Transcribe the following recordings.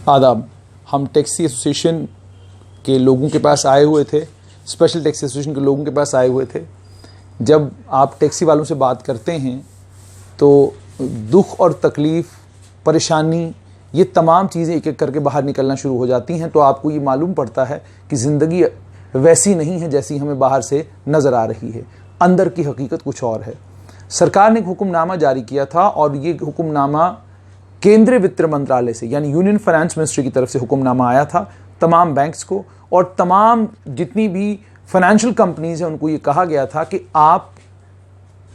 आदाब। हम taxi association के लोगों के पास आए हुए थे, स्पेशल टैक्सी एसोसिएशन के लोगों के पास आए हुए थे। जब आप टैक्सी वालों से बात करते हैं तो दुख और तकलीफ़, परेशानी, ये तमाम चीज़ें एक एक करके बाहर निकलना शुरू हो जाती हैं। तो आपको ये मालूम पड़ता है कि ज़िंदगी वैसी नहीं है जैसी हमें बाहर से नज़र आ रही है। अंदर की हकीकत कुछ और है। सरकार ने एक हुक्मनामा जारी किया था और ये हुक्मनामा केंद्रीय वित्त मंत्रालय से यानी यूनियन फाइनेंस मिनिस्ट्री की तरफ से हुक्मनामा आया था तमाम बैंक्स को, और तमाम जितनी भी फाइनेंशियल कंपनीज हैं उनको ये कहा गया था कि आप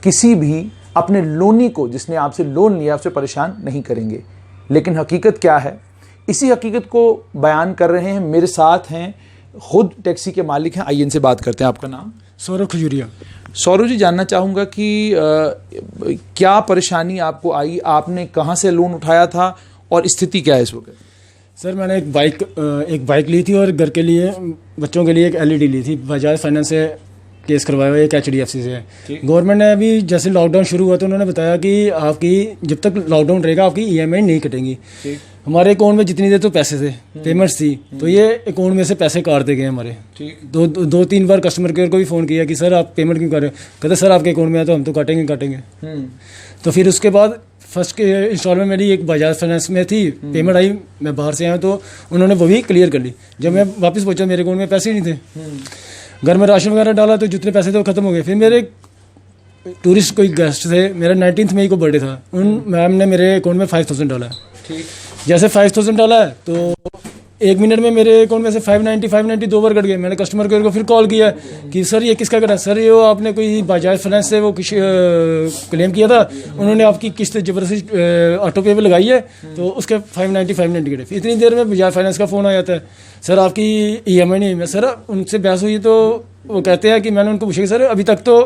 किसी भी अपने लोनी को, जिसने आपसे लोन लिया, उससे परेशान नहीं करेंगे। लेकिन हकीकत क्या है, इसी हकीकत को बयान कर रहे हैं। मेरे साथ हैं, खुद टैक्सी के मालिक हैं। आइए इनसे बात करते हैं। आपका नाम? सौरभ खजूरिया। सौरभ जी, जानना चाहूँगा कि क्या परेशानी आपको आई, आपने कहाँ से लोन उठाया था और स्थिति क्या है इस वक्त? सर, मैंने एक बाइक ली थी और घर के लिए, बच्चों के लिए एक एलईडी ली थी। बजाज फाइनेंस से केस करवाया हुआ, एक एचडीएफसी से। गवर्नमेंट ने अभी जैसे लॉकडाउन शुरू हुआ तो उन्होंने बताया कि आपकी जब तक लॉकडाउन रहेगा आपकी ईएमआई नहीं कटेंगी। हमारे अकाउंट में जितनी देर तो पैसे थे, पेमेंट्स थी, तो ये अकाउंट में से पैसे काट दे गए हमारे। दो तीन बार कस्टमर केयर को भी फ़ोन किया कि सर आप पेमेंट क्यों कर रहे हो? कहते सर आपके अकाउंट में है तो हम तो काटेंगे। तो फिर उसके बाद फर्स्ट इंस्टॉलमेंट मेरी एक बजाज फाइनेंस में थी, पेमेंट आई, मैं बाहर से आया तो उन्होंने वो भी क्लियर कर ली। जब मैं वापस पहुंचा मेरे अकाउंट में पैसे ही नहीं थे। घर में राशन वगैरह डाला तो जितने पैसे थे वो खत्म हो गए। फिर मेरे टूरिस्ट कोई गेस्ट थे, मेरा 19 मई को बर्थडे था, उन मैम ने मेरे अकाउंट में 5000 डाला। जैसे 5000 डाला है तो 1 मिनट में मेरे अकाउंट में से 590 दो बार कट गए। मैंने कस्टमर केयर को फिर कॉल किया कि सर ये किसका कटा? सर ये वो आपने कोई बजाज फाइनेंस से वो क्लेम किया था, उन्होंने आपकी किस्त जबरदस्ती ऑटो पे लगाई है तो उसके 590 कटे। इतनी देर में बजाज फाइनेंस का फ़ोन आ जाता है, सर आपकी ईएमआई नहीं है। सर उनसे बहस हुई तो वो कहते हैं कि मैंने उनको पूछा कि सर अभी तक तो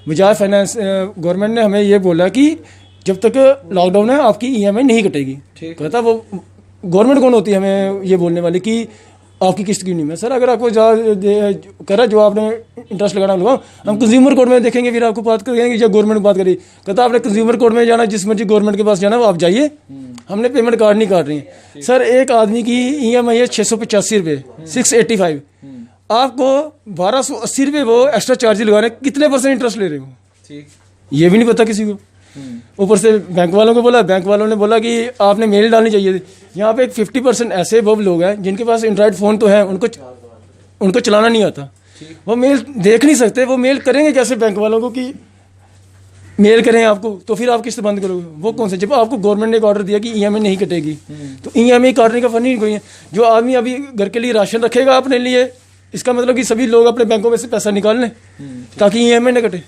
बजाज फाइनेंस गवर्नमेंट ने हमें ये बोला कि जब तक लॉकडाउन है आपकी ईएमआई नहीं कटेगी। कहता वो गवर्नमेंट कौन होती है हमें ये बोलने वाली कि आपकी किस्त क्यों नहीं है? सर अगर आपको करा जो आपने इंटरेस्ट लगाना लगाओ, हम कंज्यूमर कोर्ट में देखेंगे, फिर आपको बात करेंगे जब गवर्नमेंट बात करी। कहता आपने कंज्यूमर कोर्ट में जाना, जिस मर्जी गवर्नमेंट के पास जाना वो आप जाइए, हमने पेमेंट कार्ड नहीं काट रही है। सर एक आदमी की ईएमआई है 685 रुपये, 685, आपको 1280 रुपये वो एक्स्ट्रा चार्ज लगा रहे हैं। कितने % इंटरेस्ट ले रहे हो ये भी नहीं पता किसी को। ऊपर से बैंक वालों को बोला, बैंक वालों ने बोला कि आपने मेल डालनी चाहिए थी। यहाँ पे एक 50% ऐसे वो लोग हैं जिनके पास एंड्रॉइड फ़ोन तो है, उनको चलाना नहीं आता, वो मेल देख नहीं सकते। वो मेल करेंगे कैसे बैंक वालों को कि मेल करें आपको, तो फिर आप किस्त बंद करोगे? वो कौन से, जब आपको गवर्नमेंट ने एक ऑर्डर दिया कि ईएमआई नहीं कटेगी, तो ईएमआई काटने का फन ही कोई है। जो आदमी अभी घर के लिए राशन रखेगा अपने लिए, इसका मतलब कि सभी लोग अपने बैंकों में से पैसा निकाल लें ताकि ईएमआई न कटे।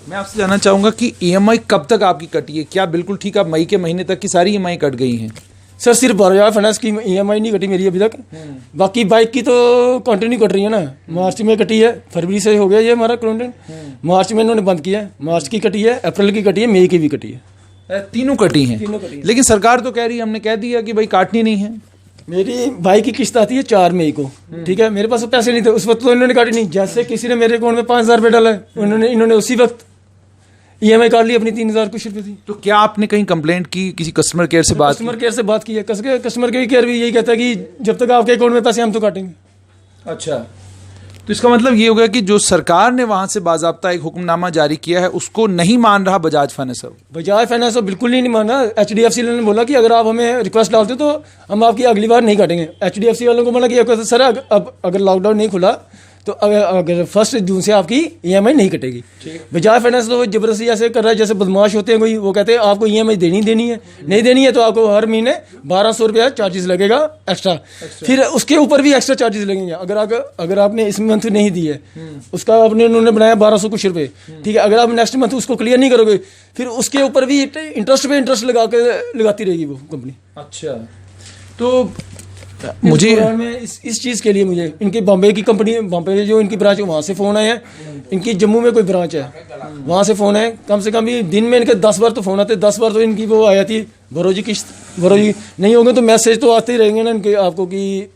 मैं आपसे जानना चाहूँगा कि ईएमआई कब तक आपकी कटी है? क्या बिल्कुल ठीक, आप मई के महीने तक की सारी ईएमआई कट गई हैं? सर सिर्फ बजाज फाइनेंस की ईएमआई नहीं कटी मेरी अभी तक, बाकी बाइक की तो कंटिन्यू कट रही है ना। मार्च में कटी है, फरवरी से हो गया ये हमारा कंटेंट, मार्च में इन्होंने बंद किया है, मार्च की कटी है, अप्रैल की कटी है, मई की भी कटी है। तीनों कटी हैं। लेकिन सरकार तो कह रही है, हमने कह दिया कि भाई काटनी नहीं है। मेरी बाइक की किस्त आती है 4 मई को, ठीक है, मेरे पास पैसे नहीं थे उस वक्त तो इन्होंने काटी नहीं। जैसे किसी ने मेरे अकाउंट में 5000 रुपये डाला है, इन्होंने उसी वक्त ईएमआई काट ली अपनी 3000 कुछ रुपये थी। तो क्या आपने कहीं कंप्लेंट की, किसी कस्टमर केयर से बात? कस्टमर केयर से बात की है, कस्टमर केयर भी यही कहता है कि जब तक आपके अकाउंट में पैसे हम तो काटेंगे। अच्छा, तो इसका मतलब ये हो गया कि जो सरकार ने वहां से बाज़ाब्ता एक हुक्मनामा जारी किया है उसको नहीं मान रहा बजाज फाइनेंस। बजाज फाइनेंस बिल्कुल नहीं मान रहा। एचडीएफसी ने बोला कि अगर आप हमें रिक्वेस्ट डालते तो हम आपकी अगली बार नहीं काटेंगे। एचडीएफसी वालों को बोला कि सर अब अगर लॉकडाउन नहीं खुला तो अगर 1 जून से आपकी ईएमआई नहीं कटेगी। बजाज फाइनेंस तो जबरदस्ती ऐसे कर रहा है जैसे बदमाश होते हैं कोई, वो कहते हैं आपको ईएमआई देनी है, नहीं देनी है तो आपको हर महीने 1200 रुपया चार्जेस लगेगा एक्स्ट्रा। फिर उसके ऊपर भी एक्स्ट्रा चार्जेस लगेंगे अगर आपने इस मंथ नहीं दी है, उसका उन्होंने बनाया 1200 कुछ रुपये, ठीक है। अगर आप नेक्स्ट मंथ उसको क्लियर नहीं करोगे फिर उसके ऊपर भी इंटरेस्ट पे इंटरेस्ट लगाती रहेगी वो कंपनी। अच्छा, तो मुझे इस चीज़ के लिए मुझे इनकी बॉम्बे की कंपनी, बॉम्बे जो इनकी ब्रांच है वहाँ से फ़ोन आए हैं, इनकी जम्मू में कोई ब्रांच है वहाँ से फ़ोन है, कम से कम भी दिन में इनके 10 बार तो फ़ोन आते, 10 बार तो इनकी वो आ जाती भरोजी किस्त, भरोजी नहीं होंगे तो मैसेज तो आते ही रहेंगे ना इनके आपको कि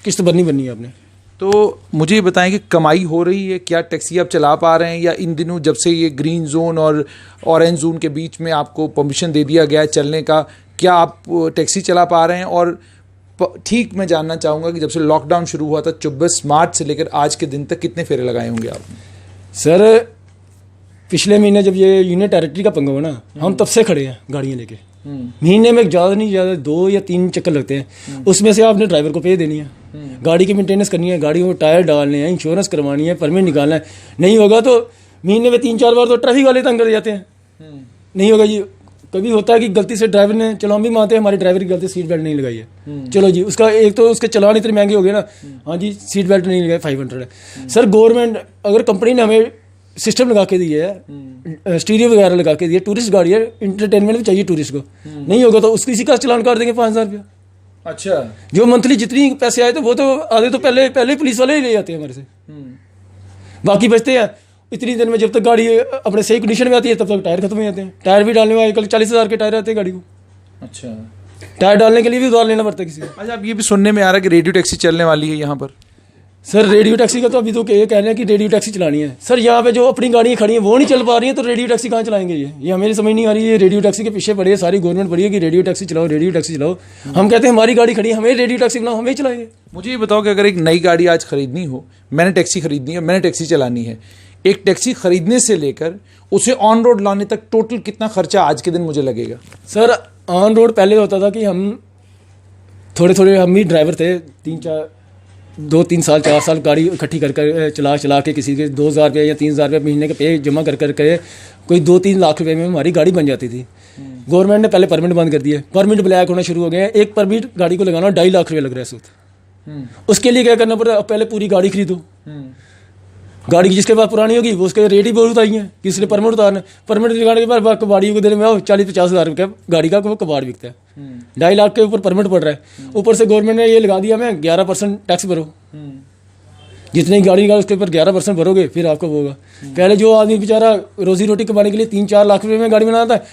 किस्त भरनी है आपने। तो मुझे ये बताएं कि कमाई हो रही है क्या? टैक्सी आप चला पा रहे हैं या इन दिनों जब से ये ग्रीन जोन और ऑरेंज जोन के बीच में आपको परमिशन दे दिया गया है चलने का, क्या आप टैक्सी चला पा रहे हैं? और ठीक मैं जानना चाहूँगा कि जब से लॉकडाउन शुरू हुआ था 24 मार्च से लेकर आज के दिन तक कितने फेरे लगाए होंगे आपने? सर पिछले महीने जब ये यूनियन टेरिटरी का पंगा हुआ ना, हम तब से खड़े हैं गाड़ियाँ लेके। महीने में ज़्यादा नहीं ज़्यादा 2 या 3 चक्कर लगते हैं। उसमें से आपने ड्राइवर को पे देनी है, गाड़ी की मेंटेनेंस करनी है, गाड़ी में टायर डालने हैं, इंश्योरेंस करवानी है, परमिट निकालना है। नहीं होगा तो महीने में 3-4 बार तो ट्रैफिक वाले तंग कर जाते हैं। नहीं होगा जी, कभी होता है कि गलती से ड्राइवर ने, चलो हम भी मानते हैं हमारी ड्राइवर की गलती, सीट बेल्ट नहीं लगाई है, चलो जी उसका एक तो उसके चलान इतने महंगे हो गए ना, हाँ जी सीट बेल्ट नहीं लगाई 500 है। सर गवर्नमेंट अगर कंपनी ने हमें सिस्टम लगा के दिया है, स्टीरियो वगैरह लगा के दिया, टूरिस्ट गाड़ी है, इंटरटेनमेंट भी चाहिए टूरिस्ट को, नहीं होगा तो उसकी इसी का चलान काट देंगे 5,000 रुपया। अच्छा, जो मंथली जितनी पैसे आए तो वो तो आधे तो पहले पुलिस वाले ही ले जाते हैं हमारे से, बाकी बचते हैं। इतनी दिन में जब तक गाड़ी अपने सही कंडीशन में आती है तब तक टायर खत्म हो जाते हैं। टायर भी डालने में आजकल 40,000 के टायर आते हैं गाड़ी को। अच्छा, टायर डालने के लिए भी उधार लेना पड़ता है किसी को। अच्छा, अब ये भी सुनने में आ रहा है कि रेडियो टैक्सी चलने वाली है यहाँ पर। सर रेडियो टैक्सी का तो अभी तो ये कह रहे हैं कि रेडियो टैक्सी चलानी है। सर यहाँ पे जो अपनी गाड़ियाँ खड़ी हैं वो नहीं चल पा रही हैं तो रेडियो टैक्सी कहाँ चलाएंगे? ये हमें समझ नहीं आ रही है। रेडियो टैक्सी के पीछे पड़ी है सारी गवर्नमेंट पड़ी है कि रेडियो टैक्सी चलाओ, रेडियो टैक्सी चलाओ। हम कहते हैं हमारी गाड़ी खड़ी है, हमें रेडियो टैक्सी बनाओ, हमें चलाएंगे। मुझे ये बताओ कि अगर एक नई गाड़ी आज खरीदनी हो, मैंने टैक्सी खरीदनी है, मैंने टैक्सी चलानी है, एक टैक्सी खरीदने से लेकर उसे ऑन रोड लाने तक टोटल कितना खर्चा आज के दिन मुझे लगेगा? सर ऑन रोड पहले होता था कि हम थोड़े हम ही ड्राइवर थे, 2-3 साल 4 साल गाड़ी इकट्ठी कर चला के किसी के 2,000 रुपये या 3,000 रुपये महीने के पे जमा कर कोई 2-3 लाख रुपए में हमारी गाड़ी बन जाती थी। गवर्नमेंट ने पहले परमिट बंद कर दिए, परमिट ब्लैक होना शुरू हो गए। एक परमिट गाड़ी को लगाना 2.5 लाख रुपये लग रहा है सूद। उसके लिए क्या करना पड़ता है? पहले पूरी गाड़ी खरीदो। गाड़ी जिसके पास पुरानी होगी वो उसके रेट ही बहुत आई हैं, किसी ने परमिट उतारना, परमिट दिखाने के बाद कबाड़ी को देने में आओ 40-50 हज़ार रुपये गाड़ी का वो कबाड़ बिकता है। 2.5 लाख के ऊपर परमिट पड़ रहा है। ऊपर से गवर्नमेंट ने ये लगा दिया हमें 11% टैक्स भरो, जितनी गाड़ी का उसके ऊपर 11% भरोगे फिर आपको होगा। पहले जो आदमी बेचारा रोजी रोटी कमाने के लिए 3-4 लाख रुपए में गाड़ी बनाता है,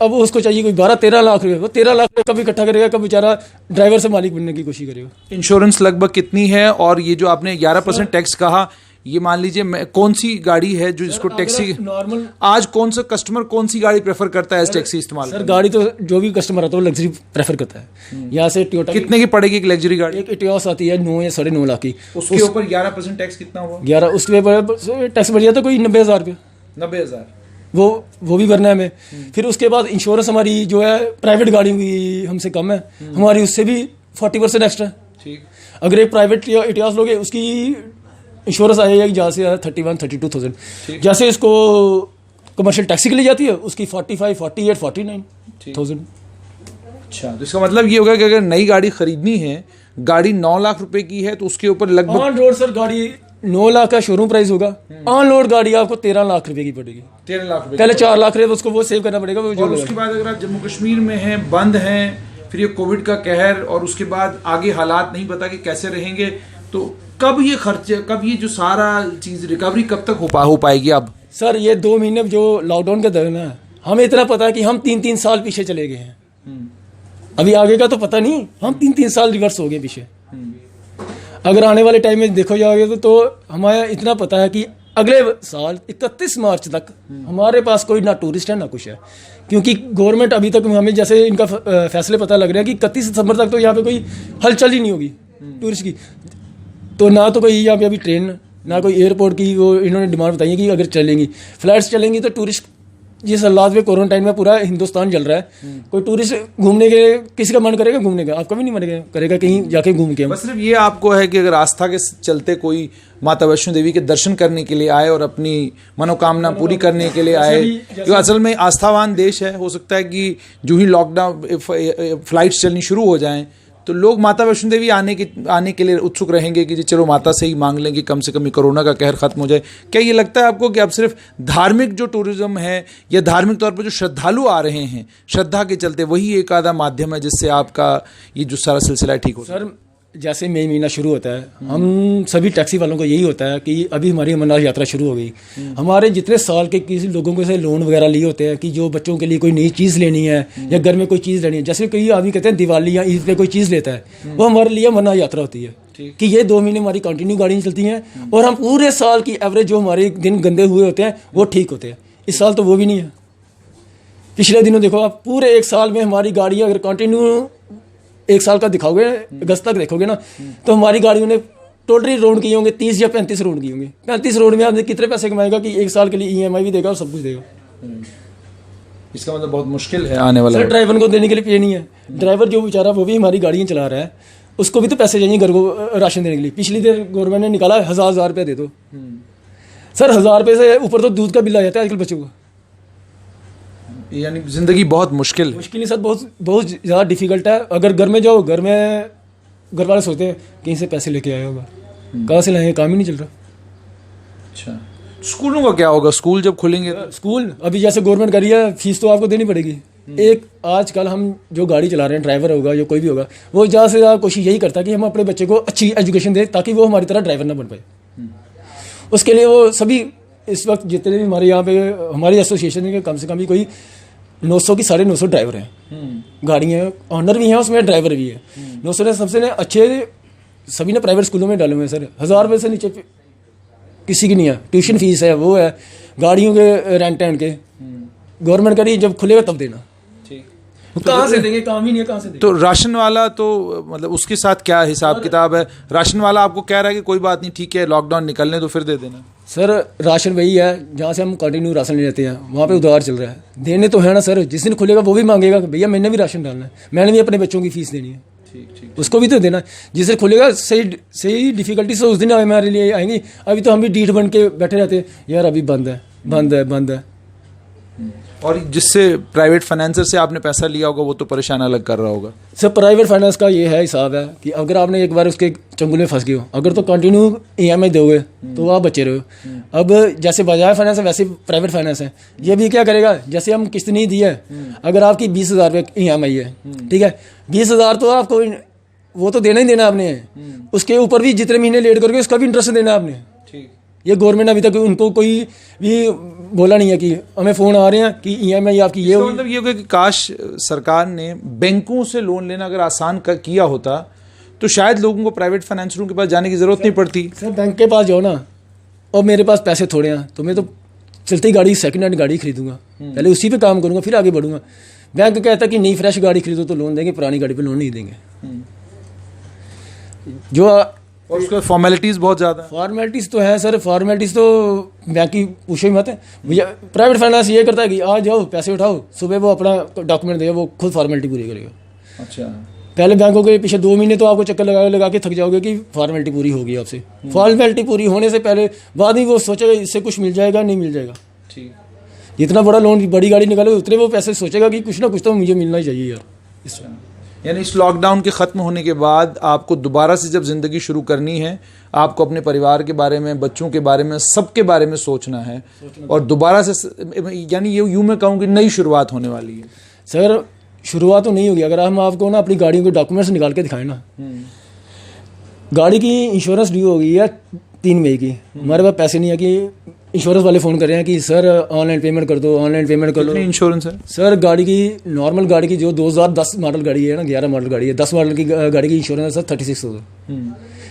अब उसको चाहिए कोई 12-13 लाख रुपए। वो 13 लाख रुपये कभी इकट्ठा करेगा, कब बेचारा ड्राइवर से मालिक बनने की कोशिश करेगा। इंश्योरेंस लगभग कितनी है? और ये जो आपने 11% टैक्स कहा, ये मान लीजिए कौन सी गाड़ी है जो इसको टैक्सी नॉर्मल, आज कौन सा कस्टमर कौन सी गाड़ी प्रेफर करता है टैक्सी इस्तेमाल? सर गाड़ी तो जो भी कस्टमर आता है वो लग्जरी प्रेफर करता है। यहाँ से टोयोटा कितने की पड़ेगी एक लग्जरी गाड़ी? एक इटियोस आती है 9 या 9.5 लाख की, उसके ऊपर 11% टैक्स कितना हुआ? 11 उसके ऊपर टैक्स बढ़ जाता कोई 90,000 रुपये। 90,000 वो भी भरना है हमें। फिर उसके बाद इंश्योरेंस हमारी जो है प्राइवेट गाड़ी की हमसे कम है, हमारी उससे भी 40% एक्स्ट्रा। ठीक, अगर एक प्राइवेट इतिहास लोगे उसकी इंश्योरेंस आ जाएगी जहाँ से 31-32,000। जैसे इसको कमर्शियल टैक्सी के लिए जाती है उसकी 45, 48, 49,000। अच्छा, तो इसका मतलब ये होगा कि अगर नई गाड़ी खरीदनी है, गाड़ी 9 लाख रुपए की है तो उसके ऊपर लगभग ऑन रोड सर गाड़ी 9 लाख का शोरूम प्राइस होगा, ऑन रोड गाड़ी आपको 13 लाख रुपए की पड़ेगी। 13 लाख रुपए पहले 4 लाख रुपए उसको वो सेव करना पड़ेगा। और उसके बाद अगर आप जम्मू कश्मीर में हैं, बंद हैं, फिर ये कोविड का कहर और उसके बाद आगे हालात नहीं पता कि कैसे रहेंगे, तो कब ये खर्चे, कब ये जो सारा चीज रिकवरी कब तक हो पाएगी? अब सर ये 2 महीने जो लॉकडाउन के दौरान है, हमें इतना पता है कि हम 3-3 साल पीछे चले गए हैं। अभी आगे का तो पता नहीं, हम 3-3 साल रिवर्स हो गए पीछे। अगर आने वाले टाइम में देखो जाओगे तो हमारा इतना पता है कि अगले साल 31 मार्च तक हमारे पास कोई ना टूरिस्ट है ना कुछ है, क्योंकि गवर्नमेंट अभी तक हमें जैसे इनका फैसले पता लग रहे हैं कि 31 दिसंबर तक तो यहाँ पे कोई हलचल ही नहीं होगी टूरिस्ट की। तो ना तो कोई यहाँ पे अभी ट्रेन, ना कोई एयरपोर्ट की वो इन्होंने डिमांड बताई है कि अगर चलेंगी फ्लाइट्स चलेंगी तो टूरिस्ट जिस हालात में क्वारंटाइन में पूरा हिंदुस्तान जल रहा है, कोई टूरिस्ट घूमने के किसी का मन करेगा घूमने का? आपका भी नहीं मन करेगा कहीं जाके घूम के? बस सिर्फ ये आपको है कि अगर आस्था के चलते कोई माता वैष्णो देवी के दर्शन करने के लिए आए और अपनी मनोकामना पूरी करने के लिए आए, जो असल में आस्थावान देश है, हो सकता है कि जो ही लॉकडाउन फ्लाइट्स चलनी शुरू हो जाएं तो लोग माता वैष्णो देवी आने के लिए उत्सुक रहेंगे कि जी चलो माता से ही मांग लें कि कम से कम कोरोना का कहर खत्म हो जाए। क्या ये लगता है आपको कि अब सिर्फ धार्मिक जो टूरिज्म है या धार्मिक तौर पर जो श्रद्धालु आ रहे हैं, श्रद्धा के चलते वही एक आधा माध्यम है जिससे आपका ये जो सारा सिलसिला ठीक हो? सर जैसे मई महीना शुरू होता है, हम सभी टैक्सी वालों को यही होता है कि अभी हमारी अमरनाथ यात्रा शुरू हो गई। हमारे जितने साल के किसी लोगों को से लोन वगैरह लिए होते हैं कि जो बच्चों के लिए कोई नई चीज़ लेनी है या घर में कोई चीज़ लेनी है, जैसे कई आदमी कहते हैं दिवाली या ईद पे कोई चीज़ लेता है, वो हमारे लिए अमरनाथ यात्रा होती है कि ये 2 महीने हमारी कंटिन्यू गाड़ियाँ चलती हैं और हम पूरे साल की एवरेज जो हमारे दिन गंदे हुए होते हैं वो ठीक होते हैं। इस साल तो वो भी नहीं है। पिछले दिनों देखो आप, पूरे 1 साल में हमारी गाड़ियाँ अगर कंटिन्यू 1 साल का दिखाओगे, अगस्त तक देखोगे ना, तो हमारी गाड़ियों ने टोटली राउंड किए होंगे 30 या 35 राउंड किए होंगे। 35 राउंड में आपने कितने पैसे कमाएगा कि 1 साल के लिए EMI भी देगा और सब कुछ देगा। इसका मतलब बहुत मुश्किल है आने वाला। सर ड्राइवर को देने के लिए पे नहीं है, ड्राइवर जो बेचारा वो भी हमारी गाड़ियाँ चला रहा है, उसको भी तो पैसे चाहिए घर को राशन देने के लिए। पिछली देर गवर्नमेंट ने निकाला 1000 रुपये दे दो। सर 1000 रुपये से ऊपर तो दूध का बिल आ जाता है आजकल बच्चों को। यानी जिंदगी बहुत मुश्किल है। मुश्किल सर बहुत बहुत ज़्यादा डिफिकल्ट है। अगर घर में जाओ, घर में घर वाले सोचते हैं कहीं से पैसे लेके आए होगा, कहाँ से लाएंगे, काम ही नहीं चल रहा। अच्छा, स्कूलों का क्या होगा? स्कूल जब खुलेंगे स्कूल अभी जैसे गवर्नमेंट कर रही है, फीस तो आपको देनी पड़ेगी। एक आजकल हम जो गाड़ी चला रहे हैं, ड्राइवर होगा या कोई भी होगा, वो ज़्यादा से ज़्यादा कोशिश यही करता है कि हम अपने बच्चे को अच्छी एजुकेशन दें ताकि वो हमारी तरह ड्राइवर ना बन पाए। उसके लिए वो सभी इस वक्त जितने भी हमारे यहाँ पे हमारी एसोसिएशन के कम से कम भी कोई 900 की 950 ड्राइवर हैं। गाड़ियाँ ऑनर भी हैं, उसमें ड्राइवर भी है। 900 ने सबसे अच्छे सभी ने प्राइवेट स्कूलों में डाले हुए हैं सर। 1000 रुपये से नीचे किसी की नहीं है। ट्यूशन फीस है, वो है, गाड़ियों के रेंट है उनके। गवर्नमेंट करी जब खुलेगा तब देना। कहाँ से देंगे, काम ही नहीं है, कहाँ से देंगे। तो राशन वाला तो मतलब उसके साथ क्या हिसाब किताब है? राशन वाला आपको कह रहा है कि कोई बात नहीं, ठीक है लॉकडाउन निकलने तो फिर दे देना। सर राशन वही है जहाँ से हम कंटिन्यू राशन ले लेते हैं, वहाँ पे उधार चल रहा है। देने तो है ना सर, जिस दिन खुलेगा वो भी मांगेगा कि भैया मैंने भी राशन डालना है, मैंने भी अपने बच्चों की फीस देनी है। ठीक, उसको भी तो देना है। जिस दिन खुलेगा सही डिफिकल्टी से उस दिन हमारे लिए आएंगी। अभी तो हम भी डीठ बन के बैठे रहते हैं, यार अभी बंद है बंद है बंद है। और जिससे प्राइवेट फाइनेंसर से आपने पैसा लिया होगा वो तो परेशान अलग कर रहा होगा। सर प्राइवेट फाइनेंस का ये है हिसाब है कि अगर आपने एक बार उसके चंगुल में फंस गए हो, अगर तो कंटिन्यू EMI दोगे तो आप बचे रहो। अब जैसे बजाज फाइनेंस है वैसे प्राइवेट फाइनेंस है, ये भी क्या करेगा, जैसे हम किस्त नहीं दी है, अगर आपकी 20,000 रुपये EMI है, ठीक है, 20,000 तो आपको वो तो देना ही देना आपने, उसके ऊपर भी जितने महीने लेट करके उसका भी इंटरेस्ट देना आपने। ये गवर्नमेंट ने अभी तक उनको कोई भी बोला नहीं है कि हमें फ़ोन आ रहे हैं कि EMI आपकी ये मतलब ये होगा कि काश सरकार ने बैंकों से लोन लेना अगर आसान किया होता तो शायद लोगों को प्राइवेट फाइनेंसरों के पास जाने की ज़रूरत नहीं पड़ती। सर बैंक के पास जाओ ना, और मेरे पास पैसे थोड़े हैं तो मैं तो चलती गाड़ी सेकंड हैंड गाड़ी खरीदूंगा, पहले उसी पे काम करूंगा फिर आगे बढ़ूंगा। बैंक कहता है कि नई फ्रेश गाड़ी खरीदो तो लोन देंगे, पुरानी गाड़ी पे लोन नहीं देंगे। जो और उसके फॉर्मेलिटीज़ बहुत ज़्यादा। फॉर्मेलिटीज़ तो है सर, फॉर्मेलिटीज़ तो बैंक की पूछो ही मत है भैया। प्राइवेट फाइनेंस ये करता है कि आ जाओ पैसे उठाओ, सुबह वो अपना डॉक्यूमेंट देगा, वो खुद फॉर्मेलिटी पूरी करेगा। अच्छा, पहले बैंकों के पीछे 2 महीने तो आपको चक्कर लगा के थक जाओगे कि फॉर्मेलिटी पूरी होगी आपसे। फॉर्मेलिटी पूरी होने से पहले बाद में वो सोचेगा इससे कुछ मिल जाएगा नहीं मिल जाएगा। ठीक, जितना बड़ा लोन बड़ी गाड़ी निकालोगे उतने वो पैसे सोचेगा कि कुछ ना कुछ तो मुझे मिलना ही चाहिए यार। यानी इस लॉकडाउन के ख़त्म होने के बाद आपको दोबारा से जब ज़िंदगी शुरू करनी है, आपको अपने परिवार के बारे में, बच्चों के बारे में, सबके बारे में सोचना है और दोबारा से, यानी ये यूँ मैं कहूँ कि नई शुरुआत होने वाली है। सर शुरुआत तो नहीं होगी अगर हम आपको ना अपनी गाड़ियों के डॉक्यूमेंट्स निकाल के दिखाएं ना। गाड़ी की इंश्योरेंस ड्यू हो गई है 3 मई की, हमारे पास पैसे नहीं है कि इंश्योरेंस वाले फ़ोन कर रहे हैं कि सर ऑनलाइन पेमेंट कर दो, ऑनलाइन पेमेंट कर लो। इंश्योरेंस है सर गाड़ी की, नॉर्मल गाड़ी की जो 2010 मॉडल गाड़ी है ना, 11 मॉडल गाड़ी है, 10 मॉडल की गाड़ी की इंश्योरेंस है 36,000।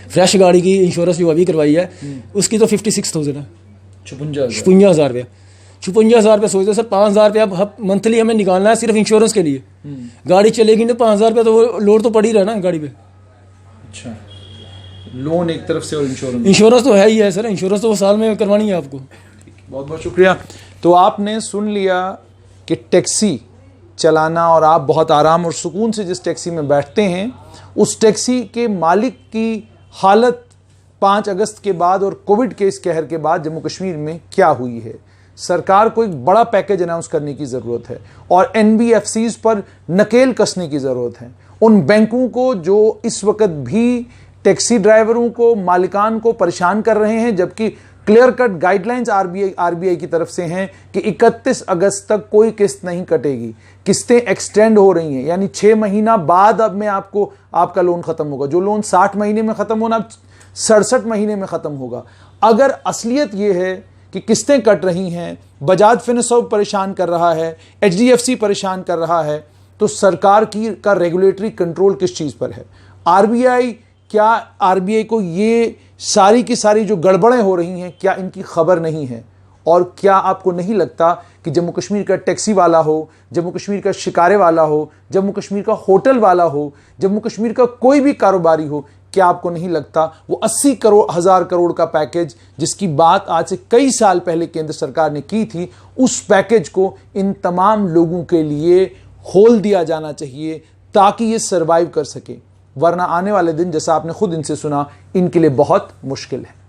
फ्रेश गाड़ी की इंश्योरेंस जो अभी करवाई है उसकी तो 56,000 है, 56,000 रुपये। 56,000 रुपये सोचते सर, 5,000 रुपये अब मंथली हमें निकालना है सिर्फ इंश्योरेंस के लिए। गाड़ी चलेगी तो 5,000 रुपये तो वो लोड तो पड़ ही रहा ना गाड़ी पे। अच्छा, लोन एक तरफ से और इंश्योरेंस तो है ही है सर, इंश्योरेंस तो वो साल में करवानी है आपको। बहुत बहुत शुक्रिया। तो आपने सुन लिया कि टैक्सी चलाना, और आप बहुत आराम और सुकून से जिस टैक्सी में बैठते हैं उस टैक्सी के मालिक की हालत 5 अगस्त के बाद और कोविड के इस कहर के बाद जम्मू कश्मीर में क्या हुई है। सरकार को एक बड़ा पैकेज अनाउंस करने की ज़रूरत है और NBFCs पर नकेल कसने की ज़रूरत है। उन बैंकों को जो इस वक्त भी टैक्सी ड्राइवरों को, मालिकान को परेशान कर रहे हैं, जबकि क्लियर कट गाइडलाइंस आरबीआई की तरफ से हैं कि 31 अगस्त तक कोई किस्त नहीं कटेगी। किस्तें एक्सटेंड हो रही हैं, यानी 6 महीना बाद अब में आपका लोन खत्म होगा। जो लोन 60 महीने में खत्म होना 67 महीने में खत्म होगा। अगर असलियत यह है कि किस्तें कट रही हैं, बजाज फिनसर्व परेशान कर रहा है, HDFC परेशान कर रहा है, तो सरकार का रेगुलेटरी कंट्रोल किस चीज़ पर है? आरबीआई को ये सारी की सारी जो गड़बड़ें हो रही हैं क्या इनकी खबर नहीं है? और क्या आपको नहीं लगता कि जम्मू कश्मीर का टैक्सी वाला हो, जम्मू कश्मीर का शिकारे वाला हो, जम्मू कश्मीर का होटल वाला हो, जम्मू कश्मीर का कोई भी कारोबारी हो, क्या आपको नहीं लगता वो 80 करोड़ 1000 करोड़ का पैकेज जिसकी बात आज से कई साल पहले केंद्र सरकार ने की थी, उस पैकेज को इन तमाम लोगों के लिए खोल दिया जाना चाहिए ताकि ये सर्वाइव कर सके, वरना आने वाले दिन जैसा आपने खुद इनसे सुना, इनके लिए बहुत मुश्किल है।